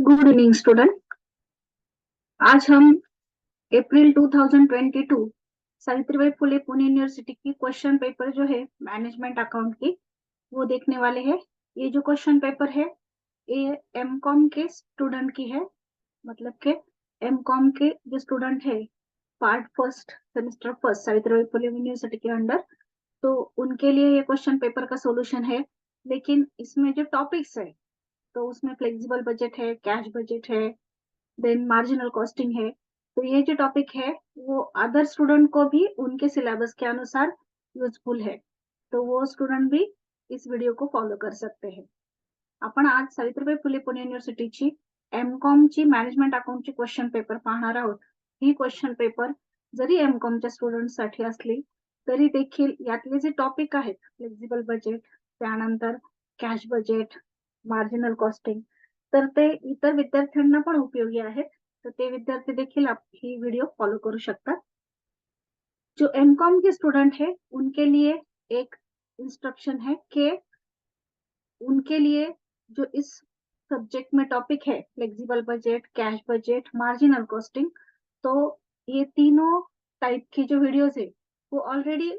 Good evening student. आज हम अप्रैल 2022 Savitribai Phule Pune university की क्वेश्चन पेपर जो है मैनेजमेंट अकाउंट की वो देखने वाले हैं। ये जो क्वेश्चन पेपर है ये एमकॉम के स्टूडेंट की है। मतलब के एमकॉम के जो स्टूडेंट है part first semester first Savitribai Phule university के अंडर, तो उनके लिए ये क्वेश्चन पेपर का सॉल्यूशन है। लेकिन इसमें जो टॉपिक्स है तो उसमें फ्लेक्सिबल बजट है, कैश बजट है, देन मार्जिनल कॉस्टिंग है। तो ये जो टॉपिक है वो अदर स्टूडेंट को भी उनके सिलेबस के अनुसार यूजफुल है, तो वो स्टूडेंट भी इस वीडियो को फॉलो कर सकते हैं। आपण आज सावित्रीबाई फुले पुणे युनिव्हर्सिटीची एमकॉम ची मॅनेजमेंट अकाउंटची क्वेश्चन पेपर पाहणार आहोत। ही क्वेश्चन पेपर जरी एमकॉमच्या स्टुडंटसाठी असली तरी देखील यातले जे टॉपिक आहेत फ्लेक्सिबल बजेट, त्यानंतर कॅश बजेट, मार्जिनल कॉस्टिंग, तर ते इतर विद्यार्थ्यांना पण उपयोगी आहेत। तर ते विद्यार्थी देखील ही वीडियो फॉलो करू शकतात। जो एमकॉम के स्टूडेंट है उनके लिए एक इंस्ट्रक्शन है कि उनके लिए जो इस सब्जेक्ट में टॉपिक है flexible budget, cash budget, marginal costing, तो ये तीनों टाइप की जो वीडियोस है वो ऑलरेडी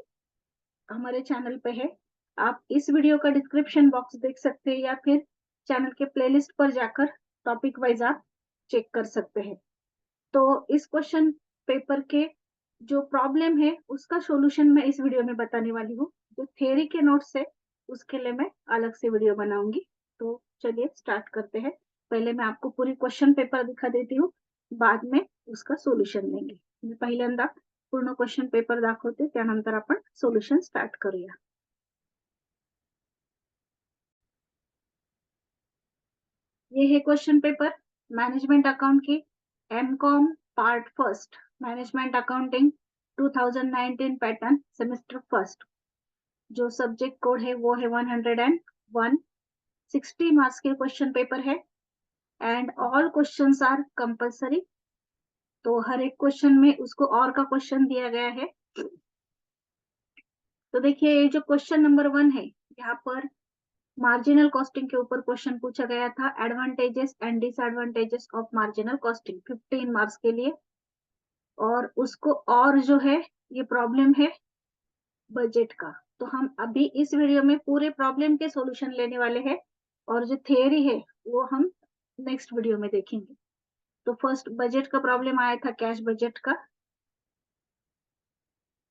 हमारे चैनल पे है। आप इस वीडियो का डिस्क्रिप्शन बॉक्स देख सकते हैं या फिर चैनल के प्लेलिस्ट पर जाकर टॉपिक वाइज आप चेक कर सकते हैं। तो इस क्वेश्चन पेपर के जो प्रॉब्लम है उसका सॉल्यूशन मैं इस वीडियो में बताने वाली हूँ। जो थियरी के नोट्स है उसके लिए मैं अलग से वीडियो बनाऊंगी। तो चलिए स्टार्ट करते हैं। पहले मैं आपको पूरी क्वेश्चन पेपर दिखा देती हूँ, बाद में उसका सोल्युशन लेंगे। मी पहिल्यांदा पूर्ण क्वेश्चन पेपर दाखवते, त्यानंतर आपण सोल्युशन स्टार्ट करूया। ये है क्वेश्चन पेपर मैनेजमेंट अकाउंट की MCom part first management accounting 2019 pattern semester first. जो सब्जेक्ट कोड है वो है 101। 60 मार्क्स के क्वेश्चन पेपर है and all questions are compulsory. तो हर एक क्वेश्चन में उसको और का क्वेश्चन दिया गया है। तो देखिए ये जो क्वेश्चन नंबर 1 है यहाँ पर मार्जिनल कॉस्टिंग के ऊपर क्वेश्चन पूछा गया था, advantages and disadvantages of marginal costing, 15 marks के लिए। और उसको और जो है ये प्रॉब्लम है बजट का। तो हम अभी इस वीडियो में पूरे प्रॉब्लम के सॉल्यूशन लेने वाले हैं और जो थियरी है वो हम नेक्स्ट वीडियो में देखेंगे। तो फर्स्ट बजट का प्रॉब्लम आया था, कैश बजट का।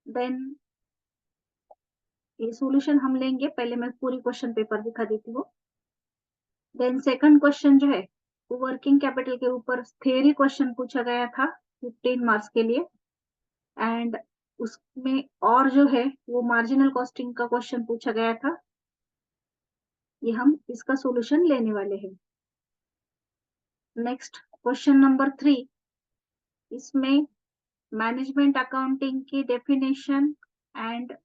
देन ये सॉल्यूशन हम लेंगे, पहले मैं पूरी क्वेश्चन पेपर दिखा देती हूँ। देन सेकंड क्वेश्चन जो है वो वर्किंग कैपिटल के ऊपर थियरी क्वेश्चन पूछा गया था 15 मार्क्स के लिए। एंड उसमें और जो है वो मार्जिनल कॉस्टिंग का क्वेश्चन पूछा गया था। ये हम इसका सॉल्यूशन लेने वाले हैं। नेक्स्ट क्वेश्चन नंबर 3, इसमें मैनेजमेंट अकाउंटिंग की definition and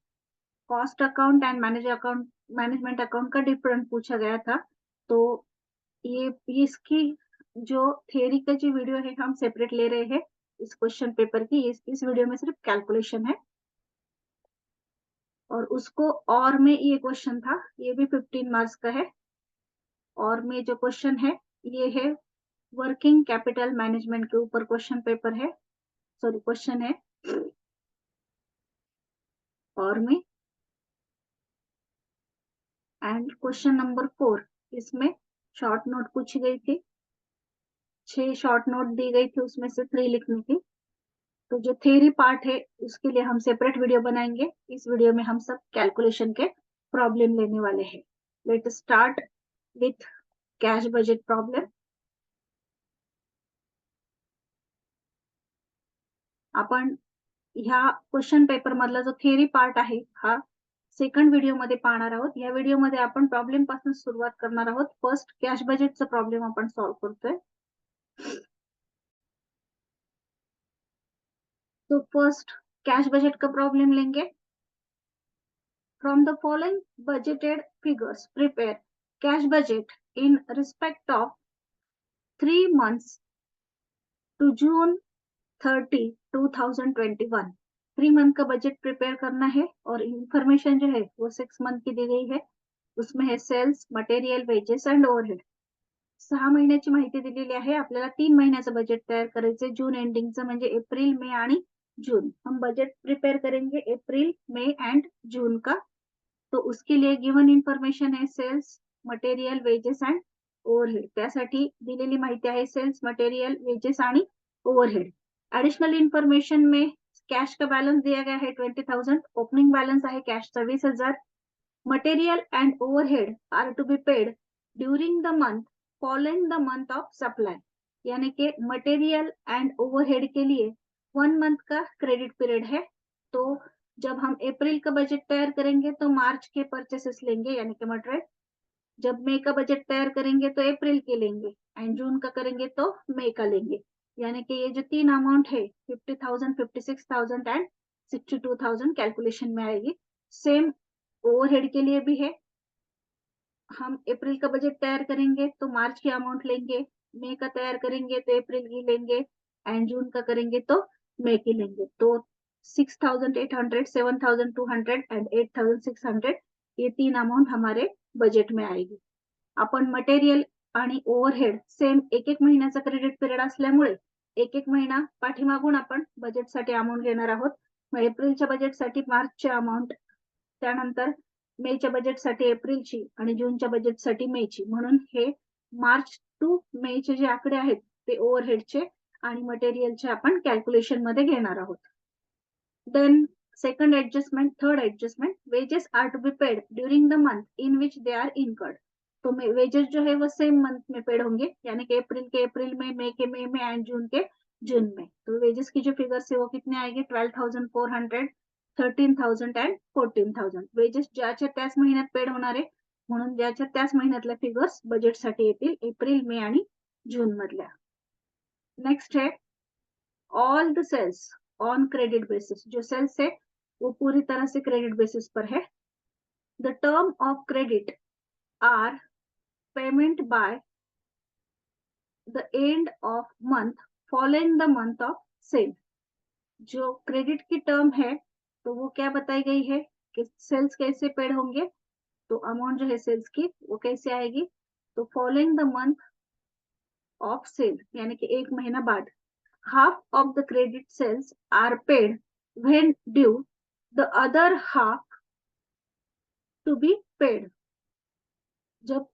cost account and management account का डिफरेंस पूछा गया था। तो ये इसकी जो थियरी का जो वीडियो है हम सेपरेट ले रहे हैं इस क्वेश्चन पेपर की। इस वीडियो में सिर्फ कैलकुलेशन है। और उसको और में ये क्वेश्चन था, ये भी 15 मार्क्स का है। और में जो क्वेश्चन है ये है वर्किंग कैपिटल मैनेजमेंट के ऊपर क्वेश्चन पेपर है, सॉरी क्वेश्चन है। और में एंड क्वेश्चन नंबर 4, इसमें शॉर्ट नोट पूछी गई थी, 6 शॉर्ट नोट दी गई थी, उसमें से 3 लिखनी थी। तो जो थ्योरी पार्ट है उसके लिए हम सेपरेट वीडियो बनाएंगे। इस वीडियो में हम सब कैलकुलेशन के प्रॉब्लम लेने वाले हैं। Let start with cash budget problem. आपण ह्या क्वेश्चन पेपर मधला जो थिअरी पार्ट आहे हा सेकंड व्हिडिओ मध्ये पाहणार आहोत। या व्हिडिओ मध्ये आपण प्रॉब्लेम पासून सुरुवात करणार आहोत। फर्स्ट कॅश बजेटचा प्रॉब्लेम आपण सॉल्व्ह करतोय। तो फर्स्ट कैश बजट का प्रॉब्लम लेंगे। From the following budgeted figures, prepare cash budget in respect of 3 months to June 30, 2021। 3 month का बजट प्रिपेयर करना है और इंफॉर्मेशन जो है वो 6 मंथ की दी गई है। उसमें है sales, material, wages and overhead. 6 महिन्याची माहिती दिलेली आहे. आपल्याला 3 महिन्याचं बजेट तयार करायचंय जून एंडिंगचं, म्हणजे एप्रिल, मे आणि जून. हम बजट प्रिपेयर करेंगे अप्रैल, मई एंड जून का. तो उसके लिए गिवन इन्फॉर्मेशन है sales, material, wages and overhead. त्यासाठी दिलेली माहिती आहे सेल्स, मटेरियल, वेजेस आणि ओव्हरहेड. एडिशनल इन्फॉर्मेशन में कैश का बैलेंस दिया गया है 20,000. ओपनिंग बैलेंस आहे कॅशचा 20,000. Material and overhead are to be paid during the month following the month of supply. यानी कि मटेरियल एंड ओवरहेड के लिए 1 मंथ का क्रेडिट पीरियड है. तो जब हम अप्रैल का बजट तैयार करेंगे तो मार्च के परचेसेस लेंगे यानी कि मटेरियल. जब मई का बजट तैयार करेंगे तो अप्रैल के लेंगे एंड जून का करेंगे तो मई का लेंगे. यानी कि ये जो 3 अमाउंट है 50,000, 56,000 एंड 62,000 कैलकुलेशन में आएगी. सेम ओवरहेड के लिए भी है. हम अप्रैल का बजट तैयार करेंगे तो मार्च की अमाउंट लेंगे, मई का तैयार करेंगे तो अप्रैल की लेंगे एंड जून का करेंगे तो मई की लेंगे. तो 6,800, 7,200 एंड 8,600 ये 3 अमाउंट हमारे बजेट में आएगी. आपण मटेरियल आणि ओव्हरहेड सेम एक एक महिन्याचा क्रेडिट पिरियड असल्यामुळे एक एक महिना पाठीमागून आपण बजेटसाठी अमाउंट घेणार आहोत. मग एप्रिलच्या बजेटसाठी मार्चची अमाउंट, त्यानंतर मेच्या बजेटसाठी एप्रिलची आणि जूनच्या बजेटसाठी मेची. म्हणून हे मार्च टू मेचे जे आकडे आहेत ते ओव्हरहेडचे आणि मटेरियलचे आपण कॅल्क्युलेशन मध्ये घेणार आहोत. Then second adjustment, third adjustment, wages are to be paid during the month in which they are incurred. तो वेजेस जो है वो सेम मंथ में पेड होंगे यानी कि अप्रैल के अप्रैल में, मई के मई में एंड जून के जून में. तो वेजेस की जो फिगर्स है वो कितने आएंगे 12,400, 13,000 एंड 14,000. वेजेस ज्याच्या त्याच महिन्यात पेड होणार आहे म्हणून ज्याच्या त्याच महिन्यातल्या फिगर्स बजेटसाठी येतील एप्रिल, मे आणि जून मधल्या. नेक्स्ट है all the sales on credit basis. जो सेल्स है वो पूरी तरह से क्रेडिट बेसिस पर है. The term of credit are payment by the end of month following the month of sale. जो क्रेडिट की टर्म है तो वो क्या बताई गई है कि सेल्स कैसे पेड होंगे. तो अमाउंट जो है सेल्स की वो कैसे आएगी, तो following the month of sale यानी कि एक महीना बाद. Half of the credit sales are paid when due, the other half to be paid. जब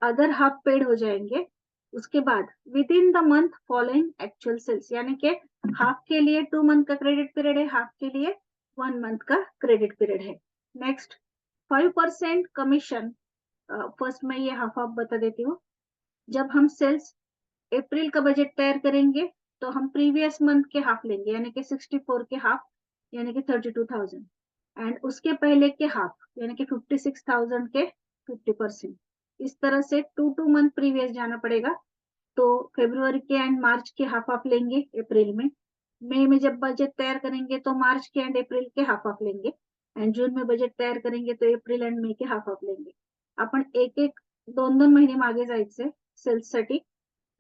अदर हाफ पेड हो जाएंगे उसके बाद within the month following actual sales, यानी कि हाफ के लिए 2 मंथ का क्रेडिट पीरियड है, हाफ के लिए 1 मंथ का क्रेडिट पीरियड है. Next 5% commission. फर्स्ट में ये हाफ हाफ बता देती हूँ. जब हम सेल्स अप्रैल का बजट तैयार करेंगे तो हम प्रीवियस मंथ के हाफ लेंगे यानी कि 64 के हाफ यानी कि 32,000 एंड उसके पहले के हाफ यानी कि 56,000 के 50%. इस तरह से 2 मंथ प्रीवियस जाना पड़ेगा. तो फरवरी के एंड मार्च के हाफ हाफ लेंगे अप्रैल में. मई में जब बजट तैयार करेंगे तो मार्च के एंड अप्रैल के हाफ हाफ लेंगे एंड जून में बजट तैयार करेंगे तो अप्रैल एंड मई के हाफ हाफ लेंगे. आपण एक एक 2-2 महिने मागे जायचे सेल्स साठी.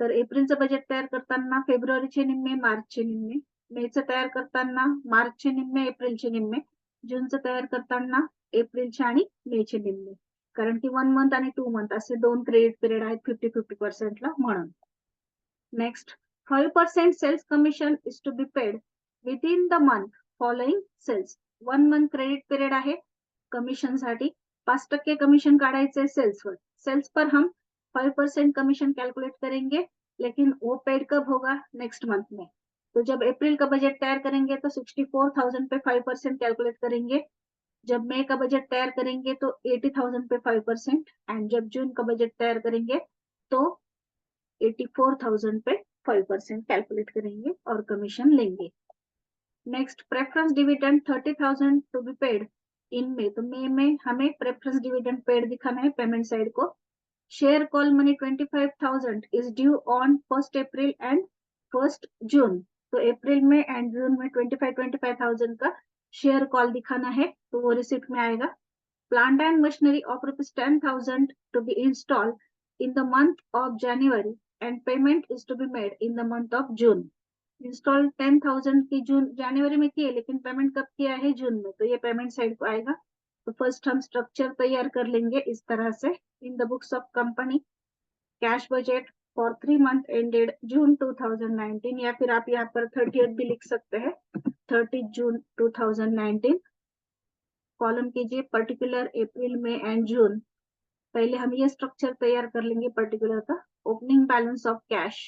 तर एप्रिलचं बजेट तयार करताना फेब्रुवारीचे निम्मे, मार्चचे निम्मे, मेचं तयार करताना मार्चचे निम्मे, एप्रिलचे निम्मे, जूनचं तयार करताना एप्रिलचे आणि मेचे निम्मे. कारण की 1 मंथ आणि 2 मंथ असे 2 क्रेडिट पिरियड आहेत 50-50%ला म्हणून. Next 5% sales commission is to be paid within the month following sales. 1 month credit period आहे कमिशन साठी. 5% कमीशन काढायचे सेल्स पर. सेल्स पर हम 5% कमीशन कैलकुलेट करेंगे लेकिन वो पेड कब होगा, नेक्स्ट मंथ में. तो जब अप्रैल का बजट तैयार करेंगे तो 64,000 पे 5% कैलकुलेट करेंगे. जब मई का बजट तैयार करेंगे तो 80,000 पे 5% एंड जब जून का बजट तैयार करेंगे तो 84,000 पे 5% कैलकुलेट करेंगे और कमीशन लेंगे. Next preference dividend 30,000 to be paid in May. तो मई में हमें प्रेफरेंस डिविडेंड पेड दिखाना है पेमेंट साइड को. Share call money 25,000 is due on 1 April and 1 June. तो अप्रैल में एंड जून में 25,000 का शेयर कॉल दिखाना है तो वो रिसिप्ट में आएगा. Plant and machinery of ₹10,000 to be install in the month of January and payment is to be made in the month of June. Install 10,000 की जून जनवरी में की है लेकिन पेमेंट कब किया है, जून में. तो ये पेमेंट साइड को आएगा. तो फर्स्ट हम स्ट्रक्चर तैयार कर लेंगे इस तरह से in the books of company. Cash budget for 3 month ended June 2019, या फिर आप यहाँ पर 30th भी लिख सकते हैं, 30 जून 2019। कॉलम कीजिए पर्टिकुलर अप्रैल में एंड जून। पहले हम ये स्ट्रक्चर तैयार कर लेंगे पर्टिकुलर का। Opening balance of cash,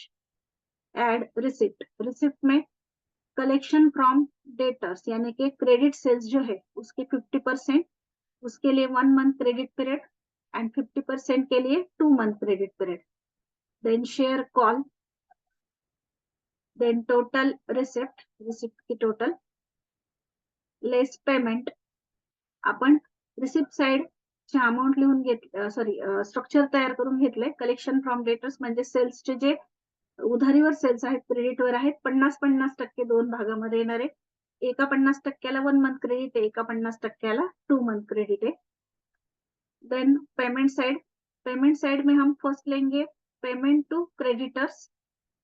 add receipt. Receipt में कलेक्शन फ्रॉम डेटर्स यानी कि क्रेडिट सेल्स जो है उसके 50%, उसके लिए 1 मंथ क्रेडिट पीरियड, एंड 50% के लिए 2 month credit period. Then share call, then total receipt, receipt की टोटल लेस पेमेंट। आपण रिसिप्ट साइड चे अमाउंट लिहून घेतले, सॉरी स्ट्रक्चर तयार करून घेतले। कलेक्शन फ्रॉम डेटर्स म्हणजे सेल्सचे जे उधारीवर सेल्स आहेत, क्रेडिटवर आहेत, 50-50% दोन भागामध्ये येणार आहे। एका 50%ला 1 मंथ क्रेडिट आहे, एका 50%ला 2 मंथ क्रेडिट है। देन पेमेंट साइड में हम फर्स्ट लेंगे पेमेंट टू क्रेडिटर्स।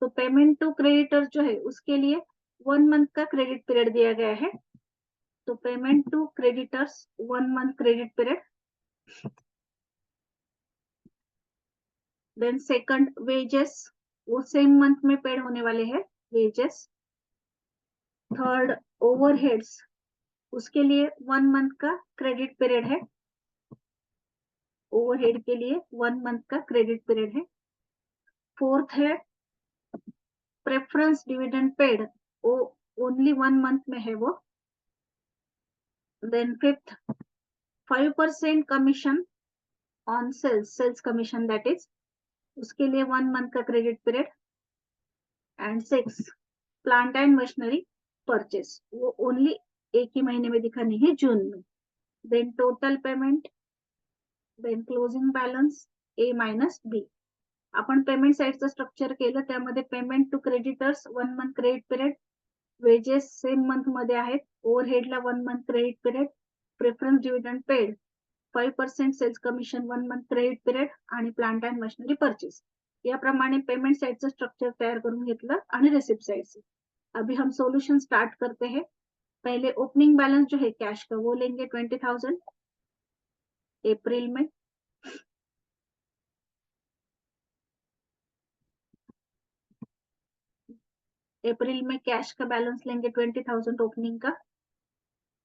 तो पेमेंट टू क्रेडिटर्स जो है उसके लिए 1 मंथ का क्रेडिट पीरियड दिया गया है। तो payment to creditors 1 month credit period. Then second wages, वो सेम मंथ में पेड होने वाले हैं वेजेस। थर्ड ओवरहेड्स, उसके लिए 1 मंथ का क्रेडिट पीरियड है। ओवरहेड के लिए 1 मंथ का क्रेडिट पीरियड है। फोर्थ है प्रेफरेंस डिविडेंड पेड, वो ओनली 1 मंथ में है वो। Then fifth 5% commission on sales, sales commission that is, उसके लिए 1 मंथ का credit period. And six plant and machinery purchase, वो ओनली एक ही महीने में दिखानी है, जून में। Then total payment, then closing balance A minus B. आपण पेमेंट साइडचं स्ट्रक्चर केलं, त्यामध्ये payment to creditors 1 month credit period, wages same month मध्ये आहेत, ओव्हरहेडला 1 month credit period, preference dividend paid 5% sales commission 1 month credit period, आणि plant and machinery purchase. याप्रमाणे payment साइडचं स्ट्रक्चर तैयार करून घेतलं आणि रिसिप्ट साइड से। अभी हम सोल्यूशन स्टार्ट करते हैं। पहले ओपनिंग बैलेंस जो है कैश का वो लेंगे 20,000 अप्रैल में। अप्रैल में कैश का बैलेंस लेंगे 20,000 ओपनिंग का।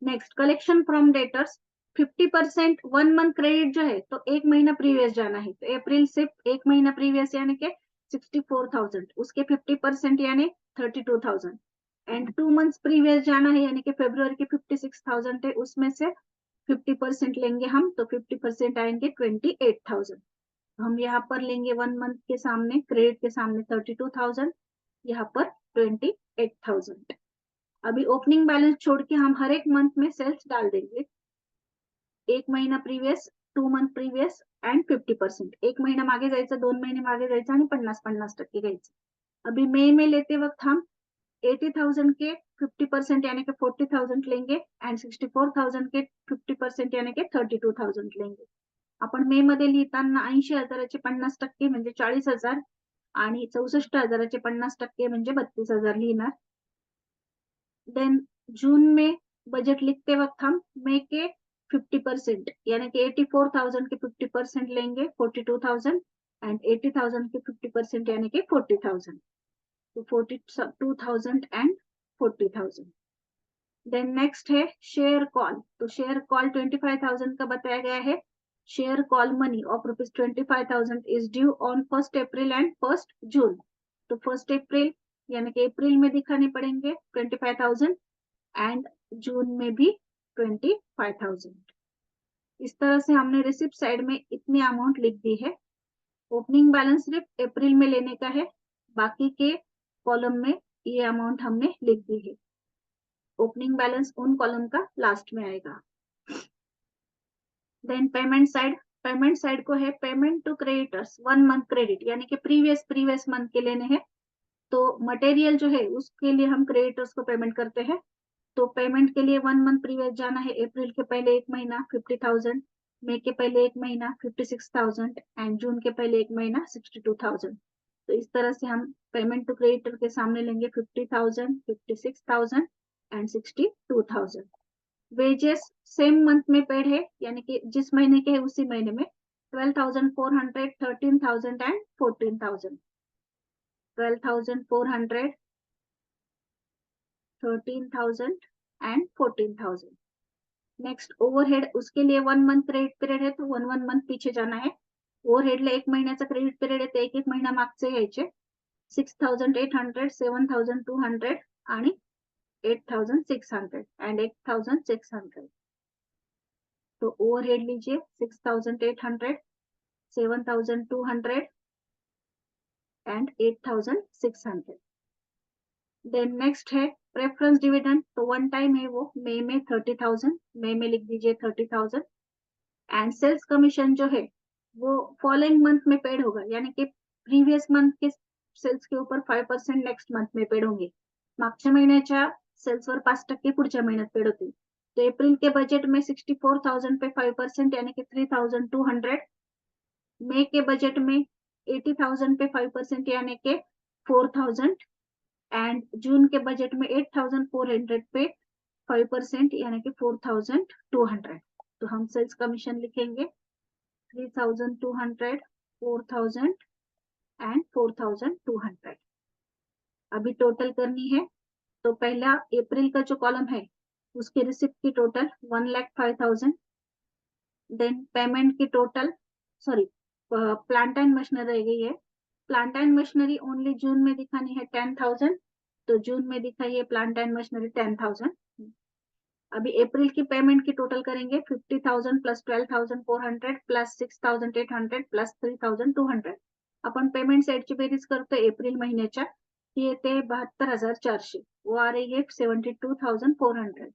Next collection from debtors 50%, 1 month credit जो है तो एक महीना प्रीवियस जाना है, तो अप्रैल से एक महीना प्रीवियस यानी के 64,000, उसके 50% यानी 32,000, एंड 2 मंथ्स प्रीवियस जाना है यानी कि फरवरी के 56,000 है, उसमें से 50% लेंगे हम, तो 50% आएंगे 28,000। हम यहाँ पर लेंगे 1 मंथ के सामने क्रेडिट के सामने 32,000, यहाँ पर 28,000। अभी ओपनिंग बैलेंस छोड़ के हम हर एक मंथ में सेल्स डाल देंगे। एक महीना प्रीवियस, 2 मंथ प्रीवियस एंड 50%। एक महीना मागे जायचं, 2 महीने मागे जायचं आणि 50-50% घ्यायचं। अभी मई में लेते वक्त हम 80,000 के 50% यानी कि 40,000 लेंगे, एंड 64,000 के 50% यानी कि 32,000 लेंगे। आपण मे मध्ये लिहिताना 80,000चे 50% म्हणजे 40,000, आणि 64,000चे 50% म्हणजे 32,000 लिहिणार। देन जून में बजट लिखते वक्त हम मई के 50% यानी कि 84,000 के 50% लेंगे 42,000, एंड 80,000 के 50% यानी कि 40,000, तो 42,000 एंड 40,000। देन नेक्स्ट है शेयर कॉल। तो शेयर कॉल 25,000 का बताया गया है। Share call money of ₹25,000 is due on 1 April and 1 June. तो 1 अप्रैल यानी कि अप्रैल में दिखाने पड़ेंगे 25,000, एंड जून में भी 25,000। इस तरह से हमने रिसिप्ट साइड में इतनी अमाउंट लिख दी है। ओपनिंग बैलेंस सिर्फ अप्रैल में लेने का है, बाकी के कॉलम में ये अमाउंट हमने लिख दी है। ओपनिंग बैलेंस उन कॉलम का लास्ट में आएगा। देन पेमेंट साइड को है payment to creditors 1 month credit यानी कि प्रीवियस मंथ के लेने हैं। तो मटेरियल जो है उसके लिए हम क्रेडिटर्स को पेमेंट करते हैं। तो पेमेंट के लिए 1 मंथ प्रीवियस जाना है, अप्रैल के पहले एक महीना 50,000, मई के पहले एक महीना 56,000, एंड जून के पहले एक महीना 62,000। तो इस तरह से हम पेमेंट टू क्रेडिटर के सामने लेंगे 50,000, 56,000 एंड 62,000। वेजेस सेम मंथ में पेड है यानी कि जिस महीने के है उसी महीने में, 12,400, 13,000 and 14,000. 12,400, 13,000 and 14,000. नेक्स्ट ओव्हरहेड, उसके लिए 1 मंथ क्रेडिट पिरियड है तो 1 मंथ पीछे जाना है. ओव्हरहेडला 1 महिन्याचा क्रेडिट पिरियड आहे, 1 महिना मागचे घ्यायचे. 6,800, 7,200 आणि 8,600 and 8,600. तो ओवरहेड लीजिए 6,800, 7,200 and 8,600. देन नेक्स्ट है प्रेफरेंस डिविडेंड, तो 1 टाइम है वो, मई में 30,000, मई में लिख दीजिए 30,000. एंड सेल्स कमीशन जो है वो फॉलोइंग मंथ में पेड होगा, यानी कि प्रीवियस मंथ के सेल्स के ऊपर 5% नेक्स्ट मंथ में पेड होंगे. मागच्या महिन्याच्या सेल्सवर 5% पुढच्या महिन्यात पेड होतील. तो एप्रिल के बजेट में 64,000 पे 5% यानी कि 3,200. मई के बजेट में 80,000 पे 5% यानी कि 4,000. एंड जून के बजेट में 8,400 पे 5% यानी कि 4,200. तो हम सेल्स कमीशन लिखेंगे 3,200, 4,000 एंड 4,200. अभी टोटल करनी है, तो पहला अप्रैल का जो कॉलम है उसकी रिसिप्ट की टोटल 1,05,000. देन पेमेंट की total, sorry plant and machinery रह गई है. प्लांट एंड मशीनरी ओनली जून में दिखानी है 10,000, तो जून में दिखाइए प्लांट एंड मशीनरी 10,000. अभी अप्रैल की पेमेंट की टोटल करेंगे 50,000 प्लस 12,400 प्लस 6,800 प्लस 3,200. आपण पेमेंट साईडची बेरीज करतो एप्रिल महिन्याच्या, ती येते 72,400, वो आ रही है 72,400.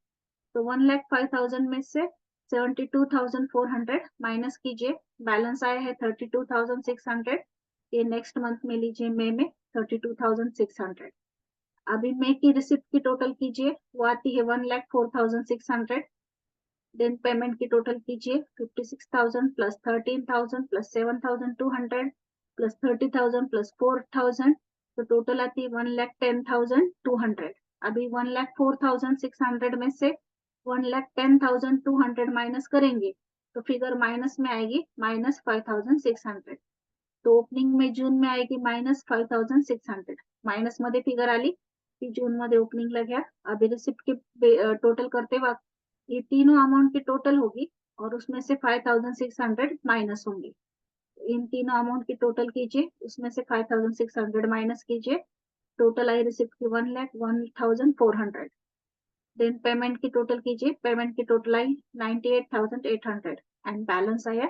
तो 1,05,000 में से 72,400 माइनस कीजिए, बैलेंस आया है 32,600. ये नेक्स्ट मंथ में लीजिए, मई में 32,600. अभी मई की रिसिप्ट की टोटल कीजिए, वो आती है 1,04,600. देन पेमेंट की टोटल कीजिए 56,000 प्लस 13,000 प्लस 7,200 प्लस 30,000 प्लस 4,000, तो टोटल आती है 1,10,200. अभी 1,04,600 में से 1,10,200 माइनस करेंगे तो फिगर माइनस में आएगी -5,600. तो ओपनिंग में जून में आएगी -5,600. माइनस मध्ये फिगर आली की जून मध्ये ओपनिंगला घ्या. अभी रिसिप्ट की टोटल करते वक्त ये तीनों अमाउंट की टोटल होगी और उसमें से 5,600 माइनस होंगे. इन तीनों अमाउंट की टोटल कीजिए, उसमें से 5,600 माइनस कीजिए, टोटल आई रिसिप्ट की 1,01,400. देन पेमेंट की टोटल कीजिए, पेमेंट की टोटल आई 98,800 एंड बैलेंस आया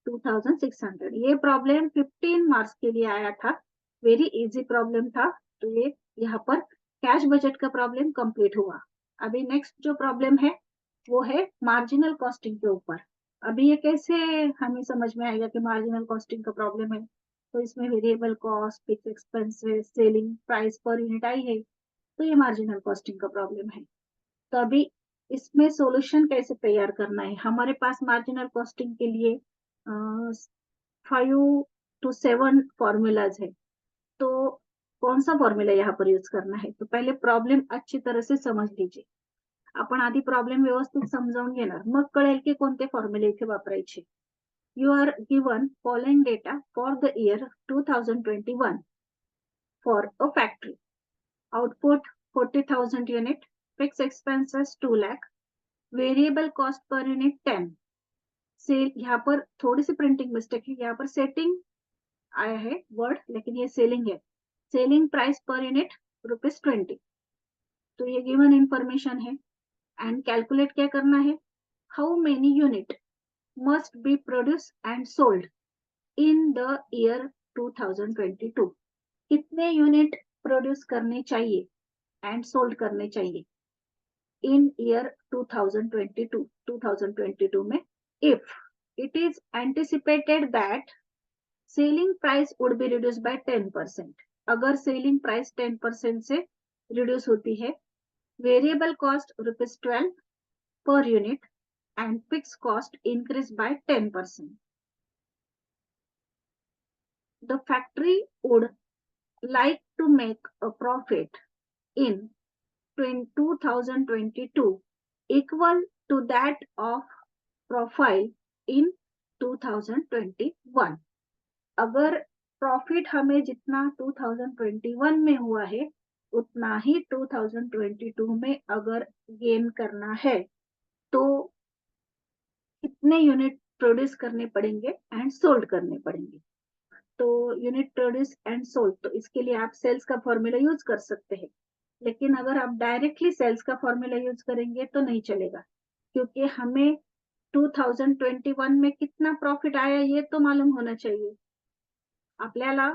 2,600. ये प्रॉब्लम 15 मार्क्स के लिए आया था, वेरी इजी प्रॉब्लम था. तो ये यहाँ पर कैश बजट का प्रॉब्लम कंप्लीट हुआ. अभी नेक्स्ट जो प्रॉब्लम है वो है मार्जिनल कॉस्टिंग के ऊपर. अभी ये कैसे हमें समझ में आएगा कि मार्जिनल कॉस्टिंग का प्रॉब्लम है, तो इसमें variable cost, fix expenses, selling price per unit आई है, तो ये मार्जिनल कॉस्टिंग का प्रॉब्लम है. तो अभी इसमें सॉल्यूशन कैसे तैयार करना है. हमारे पास मार्जिनल कॉस्टिंग के लिए 5 to 7 फॉर्मूलाज है. तो कौन सा फॉर्म्युला यहाँ पर यूज करना है, तो पहले प्रॉब्लेम अच्छी तरह से समझ लीजिए. आपण आधी प्रॉब्लेम व्यवस्थित समजावून घेणार, मग कळेल की कोणते फॉर्म्युले इथे वापरायचे. You are given following data for the year 2021 for a factory. Output 40,000 unit, fix expenses 2 lakh, variable cost per unit 10. Sale, यहाँ पर थोड़ी सी प्रिंटिंग मिस्टेक है, यहाँ पर सेटिंग आया है वर्ड, लेकिन ये सेलिंग है. Selling price per unit ₹20. तो ये गिवन इंफॉर्मेशन है. एंड कैलकुलेट क्या करना है, how many unit must be produce and sold in the year 2022. कितने यूनिट प्रोड्यूस करने चाहिए एंड सोल्ड करने चाहिए इन ईयर 2022 में, if it is anticipated that selling price would be reduce by 10%. अगर सेलिंग प्राइस 10% से रिड्यूस होती है, variable cost ₹12 per unit and fixed cost increase by 10%. The factory would like to make a profit in 2022 equal to that of profile in 2021। अगर profit हमें जितना 2021 में हुआ है उतना ही 2022 में अगर गेन करना है तो कितने यूनिट प्रोड्यूस करने पड़ेंगे एंड सोल्ड करने पड़ेंगे। तो यूनिट प्रोड्यूस एंड सोल्ड, तो इसके लिए आप सेल्स का फॉर्मूला यूज कर सकते हैं, लेकिन अगर आप डायरेक्टली सेल्स का फॉर्मूला यूज करेंगे तो नहीं चलेगा, क्योंकि हमें 2021 में कितना प्रॉफिट आया ये तो मालूम होना चाहिए आपल्याला।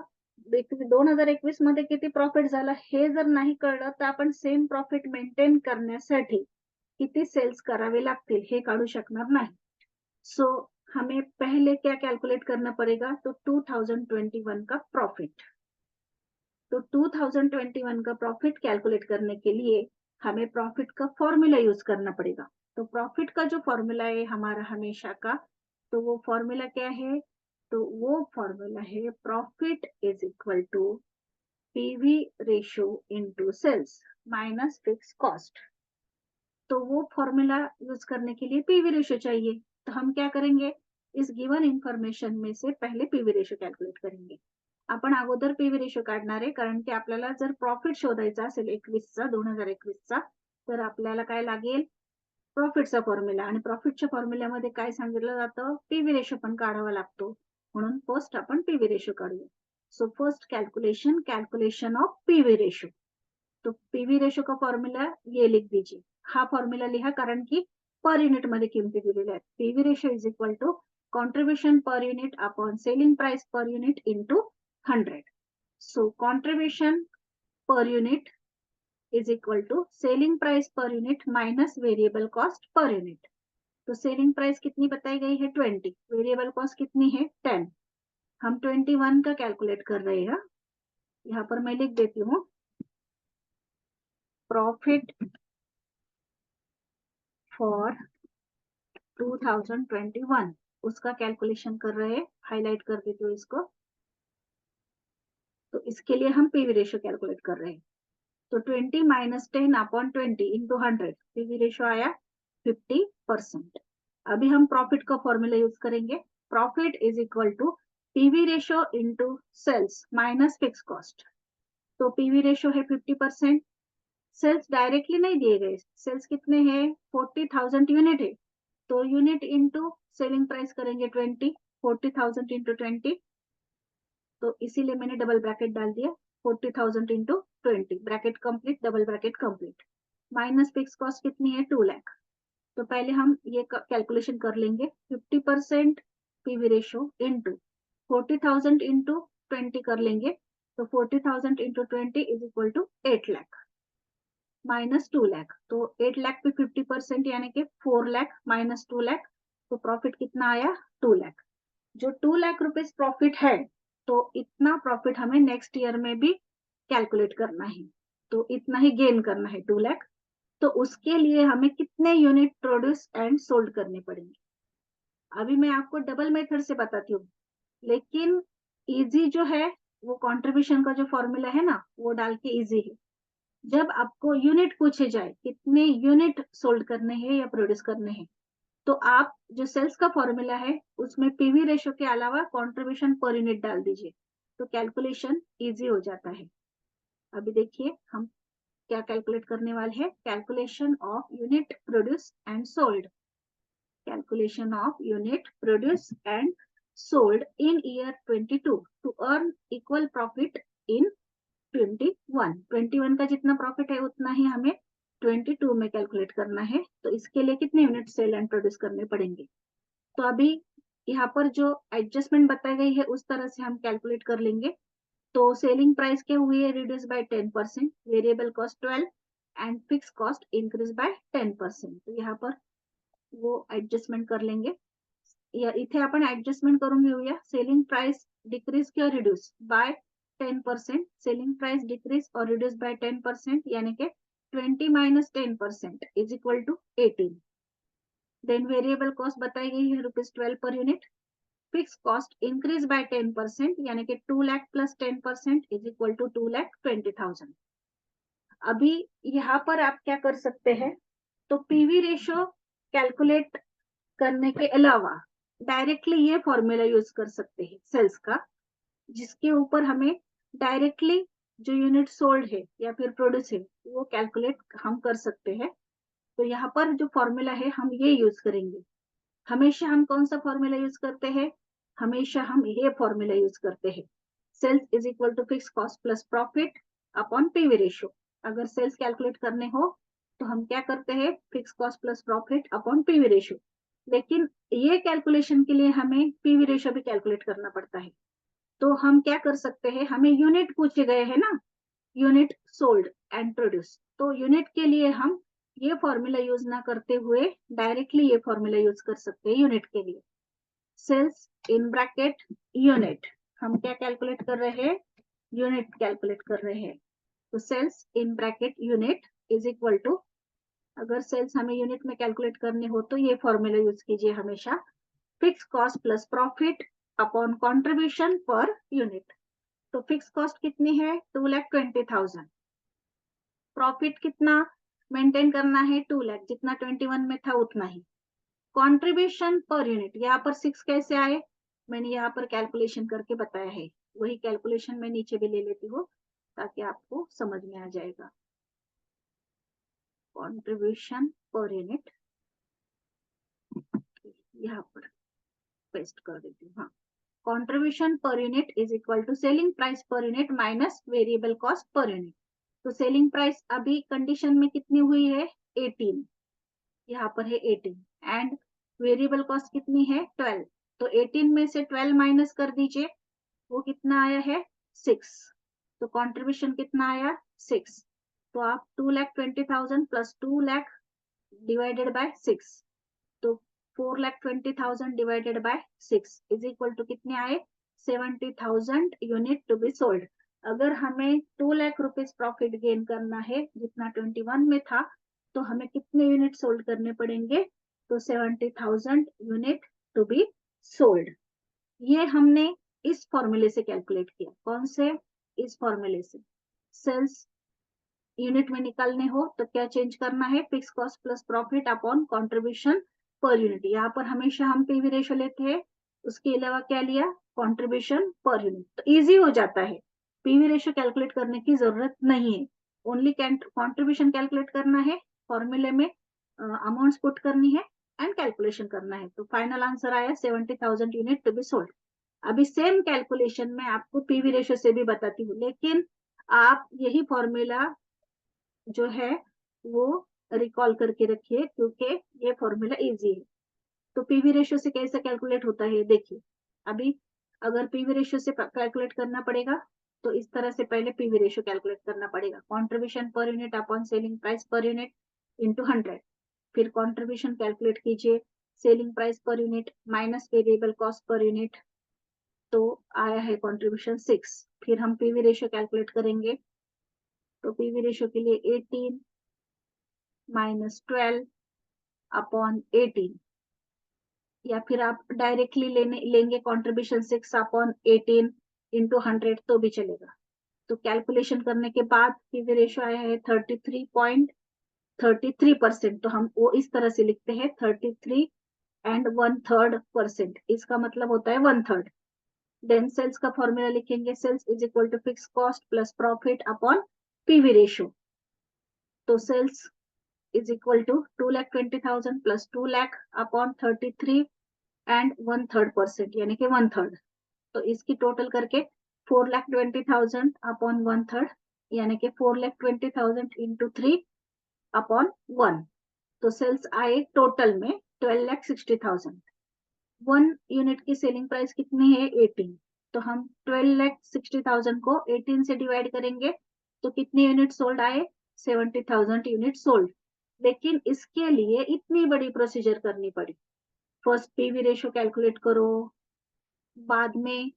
2021 मध्ये किती प्रॉफिट झाला हे जर नाही कळलं तर आपण सेम प्रॉफिट मेंटेन करण्यासाठी किती सेल्स करावे लागतील हे काढू शकणार नाही। सो हमें पहले क्या कैलकुलेट करना पड़ेगा, तो 2021 का प्रॉफिट। तो 2021 का प्रॉफिट कैलकुलेट करने के लिए हमें प्रॉफिट का फॉर्मूला यूज करना पड़ेगा। तो प्रॉफिट का जो फॉर्मूला है हमारा हमेशा का, तो वो फॉर्मूला क्या है, तो वो फॉर्मूला है profit is equal to PV ratio into sales minus fix cost. तो वो फॉर्मूला यूज करने के लिए पीवी रेशियो चाहिए। तो हम क्या करेंगे, इस गिवन इन्फॉर्मेशन में से पहले पीवी रेशियो कॅल्क्युलेट करेंगे। आपण अगोदर पीवी रेशियो काढणार आहे, कारण की आपल्याला जर प्रॉफिट शोधायचा असेल 2021चा तर आपल्याला काय लागेल, प्रॉफिटचा फॉर्म्युला, आणि प्रॉफिटच्या फॉर्म्युल्यामध्ये काय सांगितलं जातं, पीवी रेशियो पण काढावा लागतो। म्हणून फर्स्ट आपण पीवी रेशियो काढूया। So first calculation of PV ratio. तो पीवी रेशियो का फॉर्मूला ये लिख दीजिए। हा फॉर्मूला लिहा, कारण की पर युनिट मध्ये किमती दिलेल्या आहेत। PV ratio is equal to contribution per unit upon selling price per unit into 100। So contribution per unit is equal to selling price per unit minus variable cost per unit. तो selling price कितनी बताई गई है 20, variable cost कितनी है 10। हम 21 का calculate कर रहे हैं। यहाँ पर मैं लिख देती हूँ प्रॉफिट फॉर 2021, उसका कैलकुलेशन कर रहे हैं, हाईलाइट कर देती हूँ इसको। तो इसके लिए हम पीवी रेशियो कैलकुलेट कर रहे हैं। तो 20 minus 10 upon 20 into 100, PV ratio आया 50%। अभी हम प्रॉफिट का फॉर्मूला यूज करेंगे। Profit is equal to PV ratio into sales minus fix cost. तो पीवी रेशियो है 50%। सेल्स डायरेक्टली नहीं दिए गए, सेल्स कितने हैं 40,000 यूनिट है, तो यूनिट इंटू सेलिंग प्राइस करेंगे 20, 40,000 इंटू 20, तो इसीलिए मैंने डबल ब्रैकेट डाल दिया, 40,000 into 20, bracket complete, double bracket complete. Minus fix cost कितनी है 2 लाख। तो पहले हम ये कैलकुलेशन कर लेंगे, 50% पीवी रेशियो इंटू 40,000 इंटू 20 कर लेंगे, तो 40,000 into 20 is equal to 8 lakh minus 2 lakh. तो 8 लाख पे 50% यानी कि 4 लाख माइनस 2 लाख, तो प्रॉफिट कितना आया 2 लाख। जो 2 लाख रुपीज प्रॉफिट है, तो इतना प्रॉफिट हमें नेक्स्ट ईयर में भी कैलकुलेट करना है, तो इतना ही गेन करना है 2 लाख। तो उसके लिए हमें कितने यूनिट प्रोड्यूस एंड सोल्ड करने पड़ेंगे। अभी मैं आपको डबल मेथड से बताती हूँ, लेकिन इजी जो है वो कंट्रीब्यूशन का जो फॉर्मूला है ना वो डाल के इजी है। जब आपको यूनिट पूछे जाए कितने यूनिट सोल्ड करने हैं या प्रोड्यूस करने हैं, तो आप जो सेल्स का फॉर्मूला है उसमें पीवी रेशियो के अलावा कंट्रीब्यूशन पर यूनिट डाल दीजिए, तो कैलकुलेशन इजी हो जाता है। अभी देखिए हम क्या कैलकुलेट करने वाले हैं, calculation of unit produce and sold. Calculation of unit produce and sold in year 22 to earn equal profit in 21 का जितना प्रॉफिट है उतना ही हमें 22 में कैलकुलेट करना है। तो इसके लिए कितने यूनिट सेल एंड प्रोड्यूस करने पड़ेंगे। तो अभी यहाँ पर जो एडजस्टमेंट बताई गई है उस तरह से हम कैलकुलेट कर लेंगे। तो सेलिंग प्राइस क्या हुई है reduce by 10%, variable cost 12 and fix cost increase by 10%। तो यहाँ पर वो ऍडजस्टमेंट कर लेंगे। इथे आपण ऍडजस्टमेंट करून घेऊया, सेलिंग प्राइस डिक्रीज किंवा reduce by 10%, selling price decrease और रिड्यूस बाय 10%, यानी कि 20 minus 10% is equal to 18। Then variable cost बताई गई है ₹12 per unit. Fix cost increase by 10%, यानी कि 2 lakh plus 10% is equal to 2,20,000। अभी यहाँ पर आप क्या कर सकते हैं, तो पीवी रेशियो कैलकुलेट करने के अलावा डायरेक्टली ये फॉर्मूला यूज कर सकते हैं सेल्स का, जिसके ऊपर हमें डायरेक्टली जो यूनिट सोल्ड है या फिर प्रोड्यूस है वो कैलकुलेट हम कर सकते हैं। तो यहाँ पर जो फॉर्मूला है हम ये यूज करेंगे। हमेशा हम कौन सा फॉर्मूला यूज करते हैं? हमेशा हम ये फॉर्मूला यूज करते हैं, sales is equal to fix cost plus profit upon PV ratio. अगर सेल्स कैलकुलेट करने हो तो हम क्या करते हैं? Fix cost plus profit upon PV ratio. लेकिन ये कैलकुलेशन के लिए हमें पीवी रेशियो भी कैलकुलेट करना पड़ता है। तो हम क्या कर सकते हैं? हमें यूनिट पूछे गए हैं ना, यूनिट सोल्ड एंड प्रोड्यूस। तो यूनिट के लिए हम ये फॉर्मूला यूज ना करते हुए डायरेक्टली ये फॉर्मूला यूज कर सकते हैं यूनिट के लिए। सेल्स इन ब्रैकेट यूनिट, हम क्या कैलकुलेट कर रहे हैं? यूनिट कैलकुलेट कर रहे हैं। तो sales in bracket unit is equal to, अगर सेल्स हमें यूनिट में कैलकुलेट करने हो तो ये फॉर्मूला यूज कीजिए हमेशा, fix cost plus profit upon contribution per unit. तो फिक्स कॉस्ट कितनी है? 2,20,000। प्रॉफिट कितना मेंटेन करना है? 2 लाख, जितना 21 में था उतना ही। कंट्रीब्यूशन पर यूनिट, यहाँ पर 6 कैसे आए? मैंने यहाँ पर कैलकुलेशन करके बताया है, वही कैलकुलेशन मैं नीचे भी ले लेती हूँ ताकि आपको समझ में आ जाएगा। कंट्रीब्यूशन पर यूनिट यहाँ पर पेस्ट कर देती हूँ। हाँ, contribution per unit is equal to selling price per unit minus variable cost per unit. तो सेलिंग प्राइस अभी कंडीशन में कितनी हुई है? 18, यहाँ पर है 18 एंड वेरिएबल कॉस्ट कितनी है? 12। तो 18 में से 12 माइनस कर दीजिए, वो कितना आया है? 6। तो कंट्रीब्यूशन कितना आया? 6। तो आप 2,20,000 प्लस 2 लाख डिवाइडेड बाय 6, तो 4,20,000 divided by 6 is equal to कितने आए? 70,000 यूनिट टू बी सोल्ड। अगर हमें 2 लाख रुपीज प्रॉफिट गेन करना है जितना 21 में था, तो हमें कितने यूनिट सोल्ड करने पड़ेंगे? तो 70,000 यूनिट टू बी सोल्ड। ये हमने इस फॉर्मूले से कैलकुलेट किया। कौन से? इस फॉर्मूले से। सेल्स यूनिट में निकालने हो तो क्या चेंज करना है? Fix cost plus profit upon contribution per unit. यहाँ पर हमेशा हम पीवी रेशियो लेते हैं, उसके अलावा क्या लिया? Contribution per unit. तो इजी हो जाता है, पीवी रेशियो कैलकुलेट करने की जरूरत नहीं है, ओनली कंट्रीब्यूशन कैलकुलेट करना है, फॉर्मूले में अमाउंट्स पुट करनी है एंड कैलकुलेशन करना है। तो फाइनल आंसर आया 70,000 यूनिट टू बी सोल्ड। अभी सेम कैलकुलेशन मैं आपको पीवी रेशियो से भी बताती हूँ, लेकिन आप यही फॉर्मूला जो है वो रिकॉल करके रखिए, क्योंकि ये फॉर्मूला इजी है। तो पीवी रेशियो से कैसे कैलकुलेट होता है देखिए। अभी अगर पीवी रेशियो से कैलकुलेट करना पड़ेगा तो इस तरह से पहले पीवी रेशियो कैलकुलेट करना पड़ेगा, contribution per unit upon selling price per unit into 100। फिर कंट्रीब्यूशन कैलकुलेट कीजिए, selling price per unit minus variable cost per unit, तो आया है कंट्रीब्यूशन 6। फिर हम पीवी रेशियो कैलकुलेट करेंगे, तो पीवी रेशियो के लिए 18 माइनस 12 अपॉन 18, या फिर आप डायरेक्टली लेंगे कंट्रीब्यूशन 6 अपॉन 18 इंटू 100 तो भी चलेगा। तो कैलकुलेशन करने के बाद पीवी रेशियो आया है 33.33%। तो हम वो इस तरह से लिखते हैं 33 एंड 1/3%, इसका मतलब होता है 1/3। देन सेल्स का फॉर्मूला लिखेंगे, sales is equal to fix cost plus profit upon PV ratio. तो sales is equal to 2,20,000 plus 2 lakh upon 33 and 1/3%, यानी कि 1/3। तो इसकी टोटल करके 4,20,000 अपॉन 1/3, यानी कि 4,20,000 इंटू 3 अपॉन 1। तो सेल्स आए टोटल में 12,60,000। 1 यूनिट की सेलिंग प्राइस कितनी है? 18। तो हम 12,60,000 को 18 से डिवाइड करेंगे तो कितने यूनिट सोल्ड आए? 70,000 यूनिट सोल्ड। लेकिन इसके लिए इतनी बड़ी प्रोसीजर करनी पड़ी, फर्स्ट पीवी रेशियो कैलकुलेट करो, बाद में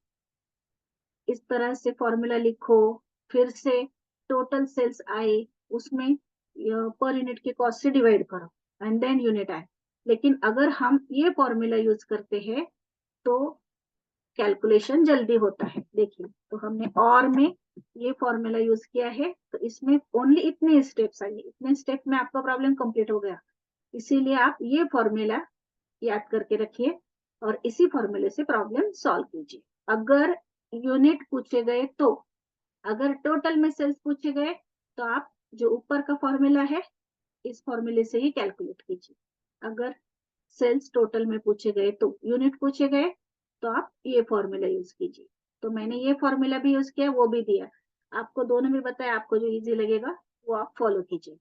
इस तरह से फॉर्मूला लिखो, फिर से टोटल सेल्स आए उसमें पर यूनिट की कॉस्ट से डिवाइड करो एंड देन यूनिट आए। लेकिन अगर हम ये फॉर्मूला यूज करते हैं तो कैलकुलेशन जल्दी होता है। देखिए, तो हमने और में ये फॉर्मूला यूज किया है, तो इसमें ओनली इतने स्टेप्स आएंगे, इतने स्टेप में आपका प्रॉब्लम कंप्लीट हो गया। इसीलिए आप ये फॉर्मूला याद करके रखिए, और इसी फॉर्मूले से प्रॉब्लम सॉल्व कीजिए। अगर यूनिट पूछे गए तो, अगर टोटल में सेल्स पूछे गए तो आप जो ऊपर का फॉर्मूला है इस फॉर्मूले से ही कैलकुलेट कीजिए। अगर सेल्स टोटल में पूछे गए तो, यूनिट पूछे गए तो आप ये फॉर्मूला यूज कीजिए। तो मैंने ये फॉर्मूला भी यूज किया, वो भी दिया, आपको दोनों भी बताया, आपको जो इजी लगेगा वो आप फॉलो कीजिए।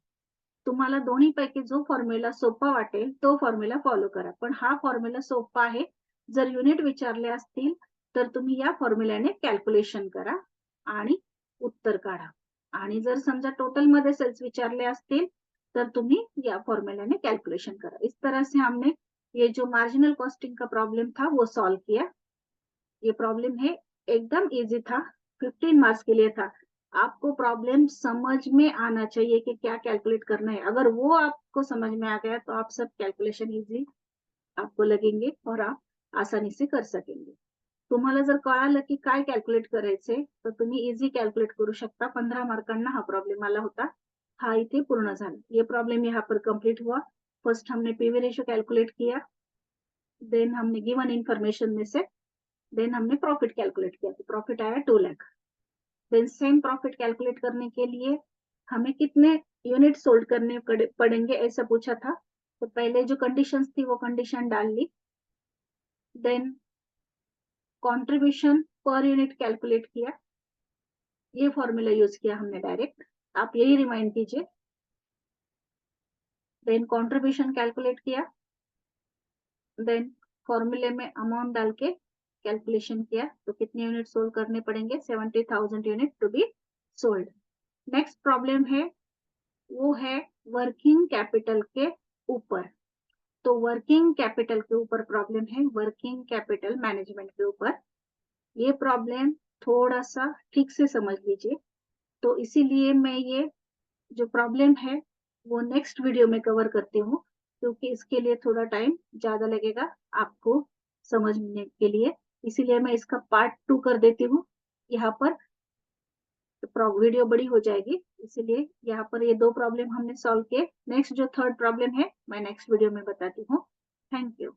तुम्हाला दोन्हीपैकी जो फॉर्म्युला सोपा वाटेल तो फॉर्म्युला फॉलो करा, पण हा फॉर्म्युला सोपा आहे। जर युनिट विचारले असतील तर तुम्ही या फॉर्म्युल्याने कॅल्क्युलेशन करा आणि उत्तर काढा, आणि जर समजा टोटल मध्ये सेल्स विचारले असतील तर तुम्ही या फॉर्म्युल्याने कैलकुलेशन करा। इस तरह से हमने ये जो मार्जिनल कॉस्टिंग का प्रॉब्लम था वो सॉल्व किया। ये प्रॉब्लम है एकदम इजी था, 15 मार्क्स के लिए था। आपको प्रॉब्लम समझ में आना चाहिए कि क्या कैलकुलेट करना है। अगर वो आपको समझ में आ गया तो आप सब कैलकुलेशन इजी आपको लगेंगे और आप आसानी से कर सकेंगे। तुम्हाला जर कळालं की काय कॅल्क्युलेट करायचंय तर तुम्ही इझी कॅल्क्युलेट करू शकता। 15 मार्कांना हा प्रॉब्लेम आला होता, हा इथे पूर्ण झाला। ये प्रॉब्लम यहाँ पर कंप्लीट हुआ। फर्स्ट हमने पीवी रेशियो कैलकुलेट किया, देन हमने गिवन इंफॉर्मेशन में से देन हमने प्रॉफिट कैलकुलेट किया, तो प्रॉफिट आया 2 lakh. Then same profit calculate करने के लिए हमें कितने यूनिट सोल्ड करने पड़ेंगे ऐसा पूछा था, तो पहले जो कंडीशंस थी वो कंडीशन डाल ली। Then contribution per unit calculate किया, ये फॉर्मूला यूज किया हमने डायरेक्ट, आप यही रिमाइंड कीजिए। देन कंट्रीब्यूशन कैलकुलेट किया, देन फॉर्मूले में अमाउंट डाल के कैलकुलेशन किया, तो कितने यूनिट सोल्ड करने पड़ेंगे, 70,000 unit to be sold. Next problem है वो है वर्किंग कैपिटल के ऊपर। तो वर्किंग कैपिटल के ऊपर प्रॉब्लम है, वर्किंग कैपिटल मैनेजमेंट के ऊपर। ये प्रॉब्लम थोड़ा सा ठीक से समझ लीजिए, तो इसीलिए मैं ये जो प्रॉब्लम है वो नेक्स्ट वीडियो में कवर करती हूँ, क्योंकि इसके लिए थोड़ा टाइम ज्यादा लगेगा आपको समझने के लिए। इसीलिए मैं इसका पार्ट 2 कर देती हूँ, यहाँ पर वीडियो बड़ी हो जाएगी। इसीलिए यहाँ पर ये 2 प्रॉब्लम हमने सॉल्व किए। नेक्स्ट जो थर्ड प्रॉब्लम है मैं नेक्स्ट वीडियो में बताती हूँ। Thank you.